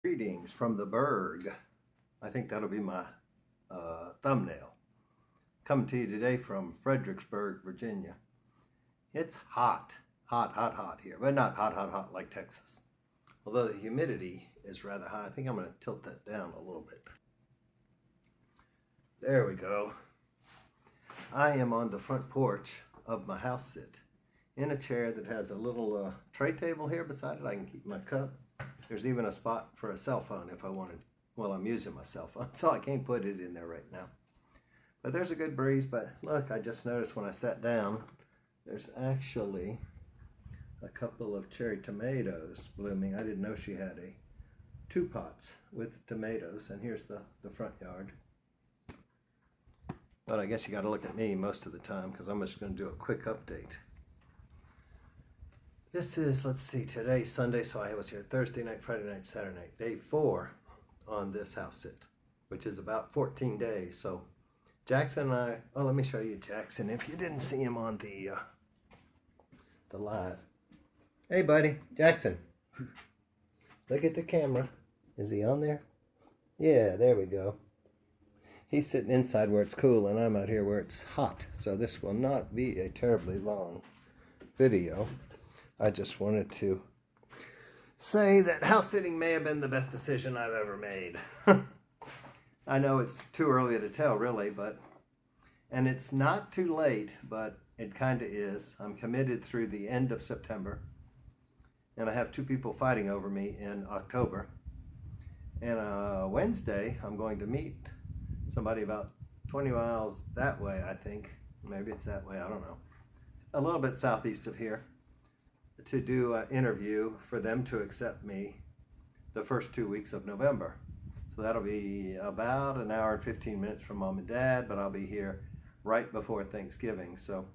Greetings from the Burg. I think that'll be my thumbnail. Coming to you today from Fredericksburg, Virginia. It's hot here, but not hot like Texas. Although the humidity is rather high. I think I'm going to tilt that down a little bit. There we go. I am on the front porch of my house sit in a chair that has a little tray table here beside it. I can keep my cup. There's even a spot for a cell phone if I wanted. Well, I'm using my cell phone, so I can't put it in there right now. But there's a good breeze. But look, I just noticed when I sat down, there's actually a couple of cherry tomatoes blooming. I didn't know she had two pots with tomatoes. And here's the front yard. But I guess you got to look at me most of the time because I'm just going to do a quick update. This is, let's see, today's Sunday, so I was here Thursday night, Friday night, Saturday night, day 4 on this house sit, which is about 14 days. So Jackson and I, oh, let me show you Jackson if you didn't see him on the live. Hey, buddy, Jackson. Look at the camera. Is he on there? Yeah, there we go. He's sitting inside where it's cool, and I'm out here where it's hot. So this will not be a terribly long video. I just wanted to say that house sitting may have been the best decision I've ever made. I know it's too early to tell, really, and it's not too late, but it kind of is. I'm committed through the end of September, and I have 2 people fighting over me in October. And Wednesday, I'm going to meet somebody about 20 miles that way, I think. Maybe it's that way, I don't know. A little bit southeast of here, to do an interview for them to accept me the first 2 weeks of November. So that'll be about an hour and 15 minutes from Mom and Dad, but I'll be here right before Thanksgiving. So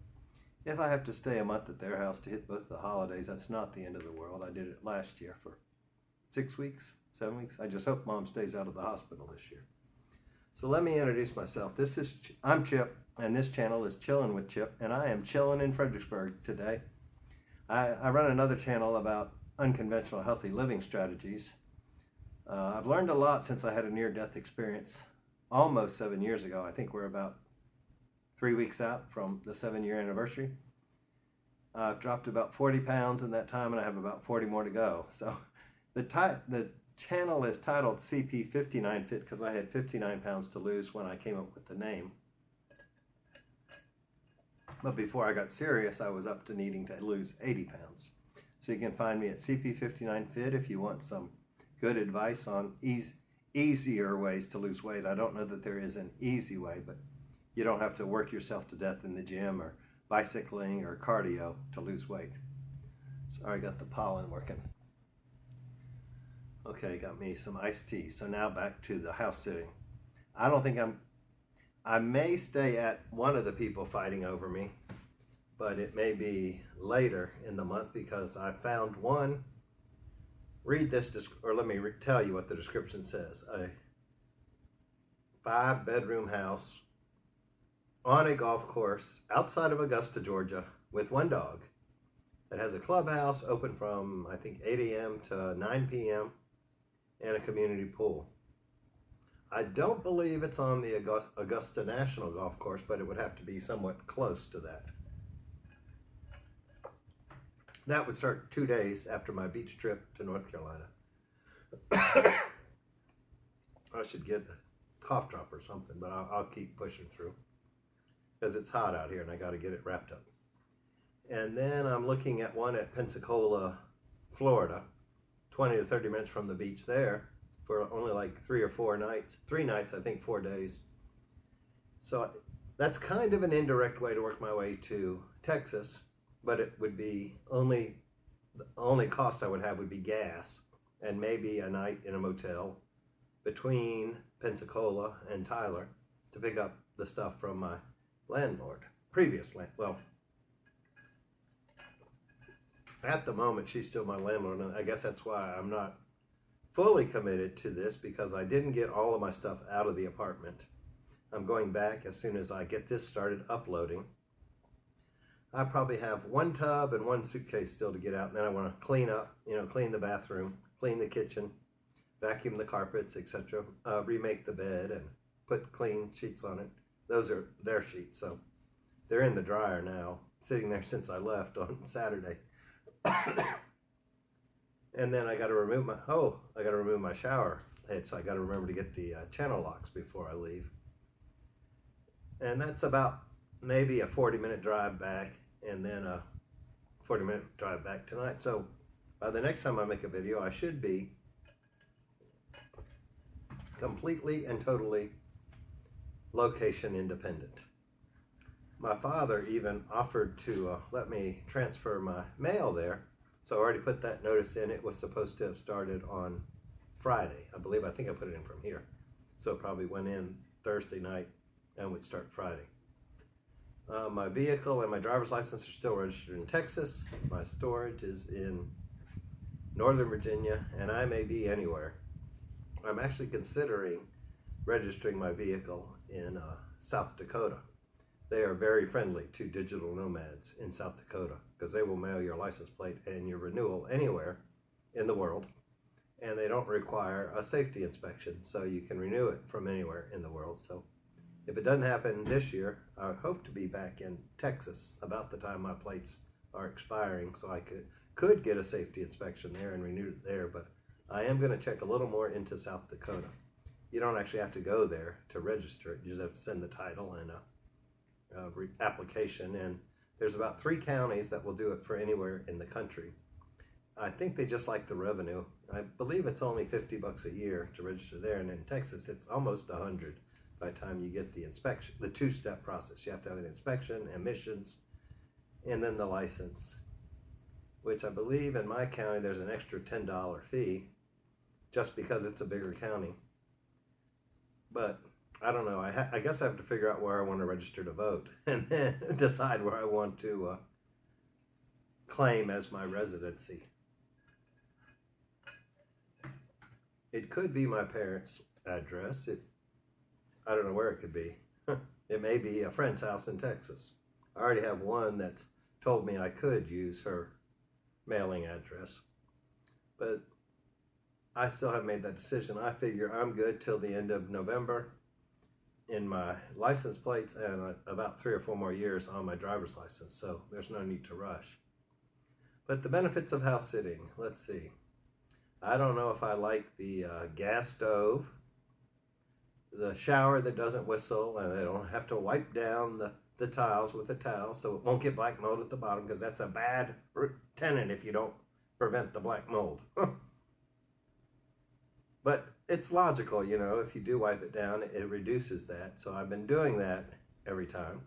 if I have to stay a month at their house to hit both the holidays, that's not the end of the world. I did it last year for 6 weeks, 7 weeks. I just hope Mom stays out of the hospital this year. So let me introduce myself. I'm Chip, and this channel is Chillin with Chip, and I am chillin' in Fredericksburg today. I run another channel about unconventional healthy living strategies. I've learned a lot since I had a near-death experience almost 7 years ago. I think we're about 3 weeks out from the 7-year anniversary. I've dropped about 40 pounds in that time, and I have about 40 more to go. So the channel is titled CP59 Fit because I had 59 pounds to lose when I came up with the name. But before I got serious, I was up to needing to lose 80 pounds. So you can find me at CP59 Fit if you want some good advice on easier ways to lose weight. I don't know that there is an easy way, but you don't have to work yourself to death in the gym or bicycling or cardio to lose weight. Sorry, I got the pollen working. Okay, got me some iced tea. So now back to the house sitting. I may stay at one of the people fighting over me, but it may be later in the month because I found one. Read this, or let me tell you what the description says. A 5-bedroom house on a golf course outside of Augusta, Georgia, with 1 dog. It has a clubhouse open from, I think, 8 a.m. to 9 p.m. and a community pool. I don't believe it's on the Augusta National Golf Course, but it would have to be somewhat close to that. That would start 2 days after my beach trip to North Carolina. I should get a cough drop or something, but I'll keep pushing through because it's hot out here and I got to get it wrapped up. And then I'm looking at one at Pensacola, Florida, 20 to 30 minutes from the beach there, for only like 3 or 4 nights. 3 nights, I think 4 days. So that's kind of an indirect way to work my way to Texas, but it would be the only cost I would have would be gas and maybe a night in a motel between Pensacola and Tyler to pick up the stuff from my well, at the moment she's still my landlord, and I guess that's why I'm not fully committed to this, because I didn't get all of my stuff out of the apartment. I'm going back as soon as I get this started uploading. I probably have 1 tub and 1 suitcase still to get out, and then I want to clean up, clean the bathroom, clean the kitchen, vacuum the carpets, etc., remake the bed and put clean sheets on it. Those are their sheets, so they're in the dryer now, sitting there since I left on Saturday. And then I got to remove my shower head, so I got to remember to get the channel locks before I leave. And that's about maybe a 40-minute drive back, and then a 40-minute drive back tonight. So by the next time I make a video, I should be completely and totally location independent. My father even offered to let me transfer my mail there. So I already put that notice in. It was supposed to have started on Friday. I think I put it in from here. So it probably went in Thursday night and would start Friday. My vehicle and my driver's license are still registered in Texas. My storage is in Northern Virginia, and I may be anywhere. I'm actually considering registering my vehicle in South Dakota. They are very friendly to digital nomads in South Dakota because they will mail your license plate and your renewal anywhere in the world, and they don't require a safety inspection, so you can renew it from anywhere in the world. So if it doesn't happen this year, I hope to be back in Texas about the time my plates are expiring, so I could get a safety inspection there and renew it there. But I am going to check a little more into South Dakota. You don't actually have to go there to register it. You just have to send the title and a application, and there's about 3 counties that will do it for anywhere in the country. I think they just like the revenue. I believe it's only $50 a year to register there, and in Texas it's almost $100 by the time you get the inspection, the 2-step process. You have to have an inspection, emissions, and then the license, which I believe in my county there's an extra $10 fee just because it's a bigger county. But I don't know. I guess I have to figure out where I want to register to vote and then decide where I want to claim as my residency. It could be my parents' address. I don't know where it could be. It may be a friend's house in Texas. I already have one that's told me I could use her mailing address. But I still haven't made that decision. I figure I'm good till the end of November in my license plates and about 3 or 4 more years on my driver's license, so there's no need to rush. But the benefits of house sitting, let's see. I don't know if I like the gas stove, the shower that doesn't whistle, and they don't have to wipe down the tiles with a towel so it won't get black mold at the bottom, because that's a bad tenant if you don't prevent the black mold. But it's logical, you know, if you do wipe it down, it reduces that. So I've been doing that every time.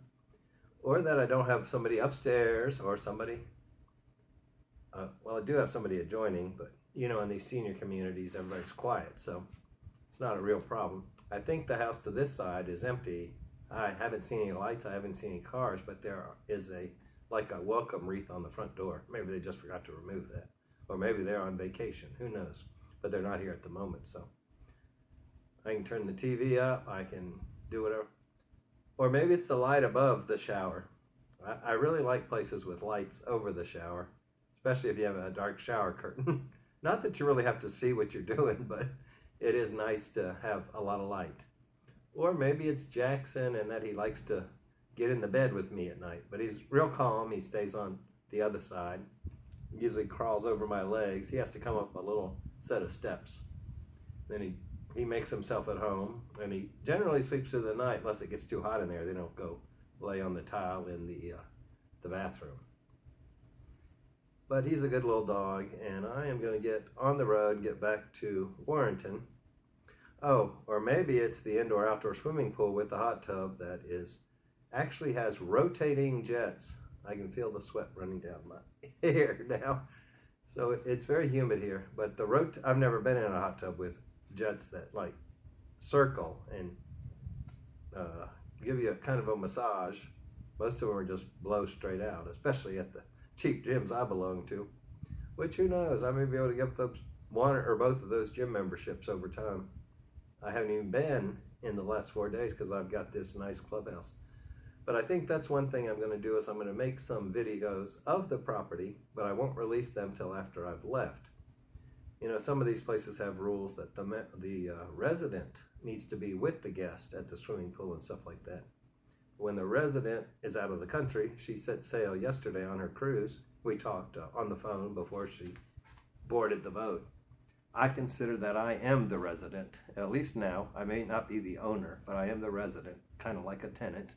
Or that I don't have somebody upstairs or somebody, well, I do have somebody adjoining, but you know, in these senior communities, everybody's quiet, so it's not a real problem. I think the house to this side is empty. I haven't seen any lights, I haven't seen any cars, but there is like a welcome wreath on the front door. Maybe they just forgot to remove that. Or maybe they're on vacation, who knows? But they're not here at the moment, so I can turn the TV up, I can do whatever. Or maybe it's the light above the shower. I really like places with lights over the shower, especially if you have a dark shower curtain. Not that you really have to see what you're doing, but it is nice to have a lot of light. Or maybe it's Jackson and that he likes to get in the bed with me at night, but he's real calm. He stays on the other side. He usually crawls over my legs. He has to come up a little set of steps. Then he makes himself at home, and he generally sleeps through the night unless it gets too hot in there. They don't go lay on the tile in the bathroom. But he's a good little dog, and I am going to get on the road and get back to Warrenton. Oh, or maybe it's the indoor-outdoor swimming pool with the hot tub that actually has rotating jets. I can feel the sweat running down my hair now. So it's very humid here, but I've never been in a hot tub with jets that like circle and give you a kind of a massage. Most of them are just blow straight out, especially at the cheap gyms I belong to, which who knows, I may be able to get those one or both of those gym memberships over time. I haven't even been in the last 4 days because I've got this nice clubhouse. But I think that's one thing I'm going to do is I'm going to make some videos of the property, but I won't release them till after I've left. You know, some of these places have rules that the resident needs to be with the guest at the swimming pool and stuff like that. When the resident is out of the country, she set sail yesterday on her cruise. We talked on the phone before she boarded the boat. I consider that I am the resident, at least now. I may not be the owner, but I am the resident, kind of like a tenant.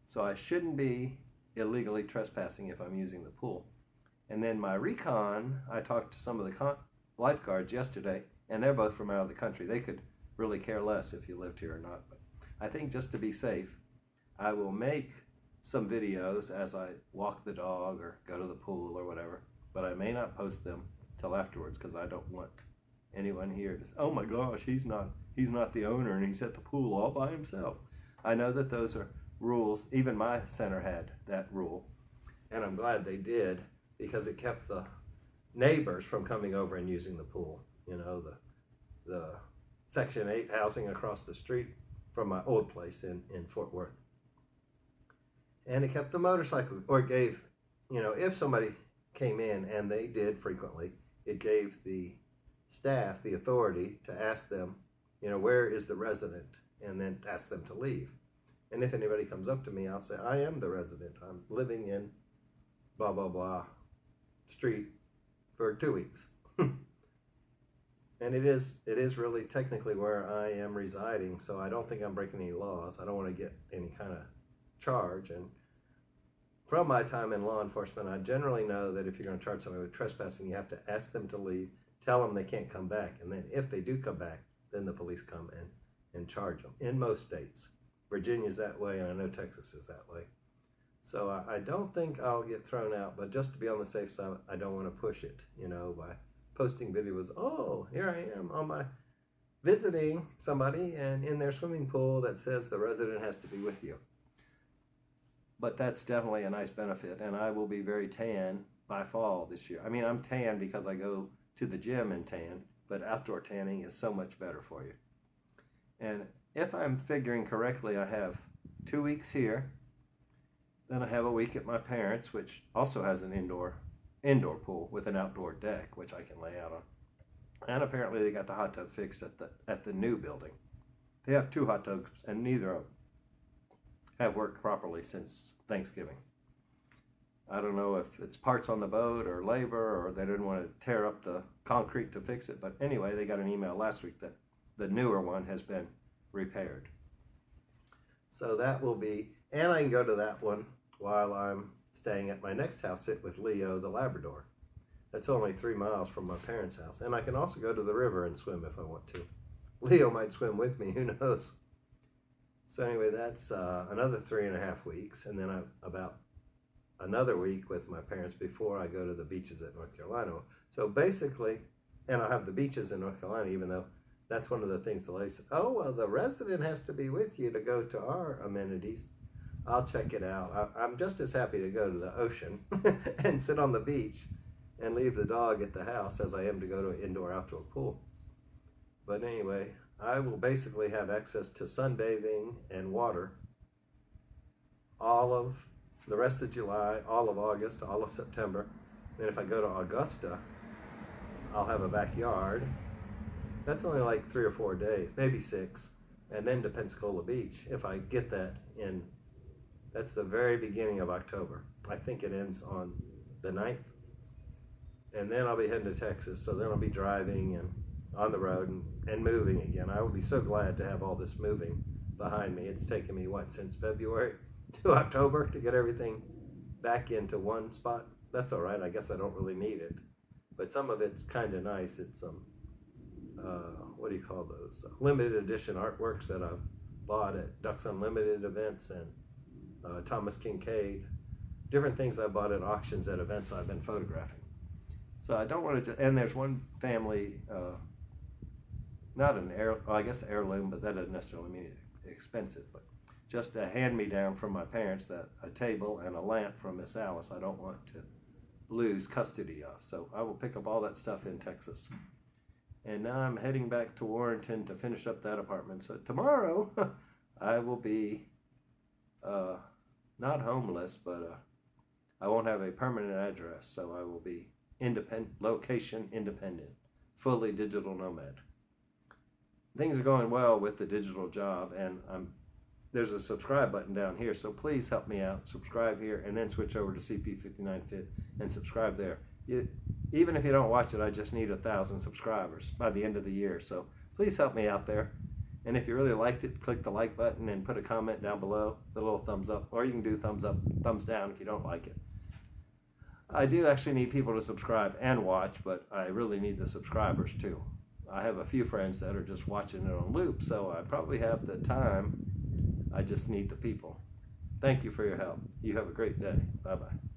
So I shouldn't be illegally trespassing if I'm using the pool. And then my recon, I talked to some of the lifeguards yesterday, and they're both from out of the country. They could really care less if you lived here or not. But I think just to be safe, I will make some videos as I walk the dog or go to the pool or whatever, but I may not post them till afterwards because I don't want anyone here to say, oh my gosh, he's not the owner and he's at the pool all by himself. I know that those are rules. Even my center had that rule, and I'm glad they did because it kept the neighbors from coming over and using the pool. You know, the Section 8 housing across the street from my old place in Fort Worth. And it kept the motorcycle, or it gave, you know, if somebody came in, and they did frequently, it gave the staff the authority to ask them, you know, where is the resident, and then ask them to leave. And if anybody comes up to me, I'll say, I am the resident. I'm living in blah, blah, blah street for 2 weeks. And it is really technically where I am residing, so I don't think I'm breaking any laws. I don't want to get any kind of charge. And from my time in law enforcement, I generally know that if you're going to charge somebody with trespassing, you have to ask them to leave, tell them they can't come back, and then if they do come back, then the police come and charge them. In most states, Virginia's that way, and I know Texas is that way. So I don't think I'll get thrown out, but just to be on the safe side, I don't want to push it, you know, by posting videos. Oh, here I am on my visiting somebody and in their swimming pool that says the resident has to be with you. But that's definitely a nice benefit, and I will be very tan by fall this year. I mean, I'm tan because I go to the gym and tan, but outdoor tanning is so much better for you. And if I'm figuring correctly, I have 2 weeks here, then I have a week at my parents', which also has an indoor pool with an outdoor deck, which I can lay out on. And apparently they got the hot tub fixed at the new building. They have 2 hot tubs, and neither of them have worked properly since Thanksgiving. I don't know if it's parts on the boat or labor, or they didn't want to tear up the concrete to fix it. But anyway, they got an email last week that the newer one has been repaired. So that will be, and I can go to that one while I'm staying at my next house sit with Leo the Labrador. That's only 3 miles from my parents' house. And I can also go to the river and swim if I want to. Leo might swim with me, who knows? So anyway, that's another 3.5 weeks, and then about another week with my parents before I go to the beaches at North Carolina. So basically, and I'll have the beaches in North Carolina, even though that's one of the things the lady said, oh, well, the resident has to be with you to go to our amenities. I'll check it out. I'm just as happy to go to the ocean and sit on the beach and leave the dog at the house as I am to go to an indoor-outdoor pool. But anyway, I will basically have access to sunbathing and water all of the rest of July, all of August, all of September. Then if I go to Augusta, I'll have a backyard. That's only like 3 or 4 days, maybe 6. And then to Pensacola Beach, if I get that in, that's the very beginning of October. I think it ends on the 9th. And then I'll be heading to Texas, so then I'll be driving and on the road and moving again. I will be so glad to have all this moving behind me. It's taken me, since February to October to get everything back into one spot. That's all right. I guess I don't really need it. But some of it's kind of nice. It's some, what do you call those? Limited edition artworks that I've bought at Ducks Unlimited events and Thomas Kincaid. Different things I bought at auctions at events I've been photographing. So I don't want to, and there's one family, not an I guess heirloom, but that doesn't necessarily mean it's expensive, but just a hand-me-down from my parents, that a table and a lamp from Miss Alice I don't want to lose custody of. So I will pick up all that stuff in Texas. And now I'm heading back to Warrenton to finish up that apartment. So tomorrow I will be not homeless, but I won't have a permanent address, so I will be location independent. fully digital nomad. Things are going well with the digital job, and there's a subscribe button down here, so please help me out. Subscribe here and then switch over to CP59Fit and subscribe there. Even if you don't watch it, I just need 1,000 subscribers by the end of the year, so please help me out there. And if you really liked it, click the like button and put a comment down below, the little thumbs up, or you can do thumbs up, thumbs down if you don't like it. I do actually need people to subscribe and watch, but I really need the subscribers too. I have a few friends that are just watching it on loop, so I probably have the time. I just need the people. Thank you for your help. You have a great day. Bye-bye.